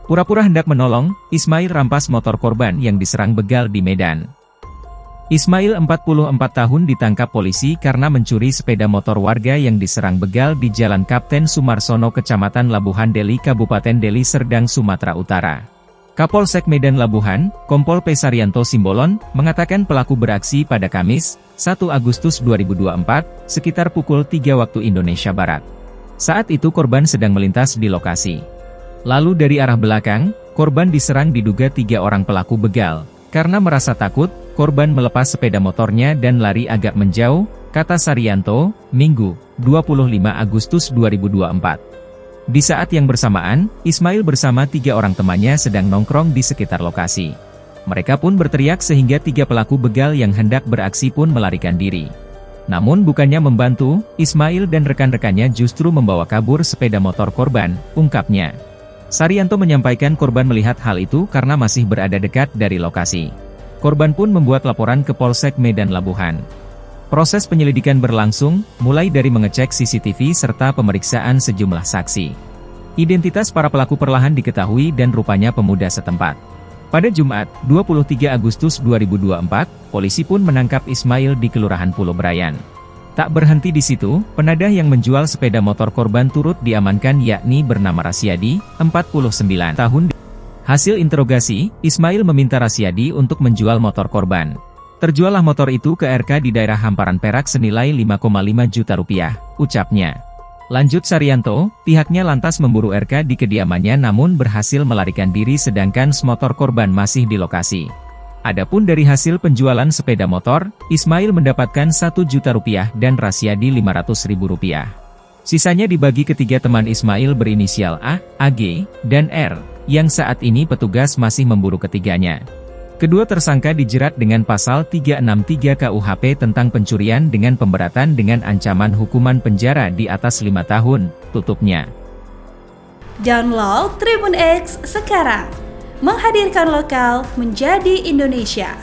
Pura-pura hendak menolong, Ismail rampas motor korban yang diserang begal di Medan. Ismail 44 tahun ditangkap polisi karena mencuri sepeda motor warga yang diserang begal di Jalan Kapten Sumarsono Kecamatan Labuhan Deli Kabupaten Deli Serdang Sumatera Utara. Kapolsek Medan Labuhan, Kompol P. Saryanto Simbolon, mengatakan pelaku beraksi pada Kamis, 1 Agustus 2024, sekitar pukul 3 waktu Indonesia Barat. Saat itu korban sedang melintas di lokasi. Lalu dari arah belakang, korban diserang diduga 3 orang pelaku begal. Karena merasa takut, korban melepas sepeda motornya dan lari agak menjauh, kata Saryanto, Minggu, 25 Agustus 2024. Di saat yang bersamaan, Ismail bersama 3 orang temannya sedang nongkrong di sekitar lokasi. Mereka pun berteriak sehingga 3 pelaku begal yang hendak beraksi pun melarikan diri. Namun bukannya membantu, Ismail dan rekan-rekannya justru membawa kabur sepeda motor korban, ungkapnya. Saryanto menyampaikan korban melihat hal itu karena masih berada dekat dari lokasi. Korban pun membuat laporan ke Polsek Medan Labuhan. Proses penyelidikan berlangsung, mulai dari mengecek CCTV serta pemeriksaan sejumlah saksi. Identitas para pelaku perlahan diketahui dan rupanya pemuda setempat. Pada Jumat, 23 Agustus 2024, polisi pun menangkap Ismail di Kelurahan Pulau Brayan. Tak berhenti di situ, penadah yang menjual sepeda motor korban turut diamankan yakni bernama Rasyadi, 49 tahun. Hasil interogasi, Ismail meminta Rasyadi untuk menjual motor korban. Terjuallah motor itu ke RK di daerah Hamparan Perak senilai 5,5 juta rupiah, ucapnya. Lanjut Saryanto, pihaknya lantas memburu RK di kediamannya namun berhasil melarikan diri sedangkan motor korban masih di lokasi. Adapun dari hasil penjualan sepeda motor, Ismail mendapatkan 1 juta rupiah dan Rasyadi 500 ribu rupiah. Sisanya dibagi ketiga teman Ismail berinisial A, AG, dan R, yang saat ini petugas masih memburu ketiganya. Kedua tersangka dijerat dengan pasal 363 KUHP tentang pencurian dengan pemberatan dengan ancaman hukuman penjara di atas 5 tahun, tutupnya. Download Tribun X sekarang. Menghadirkan lokal menjadi Indonesia.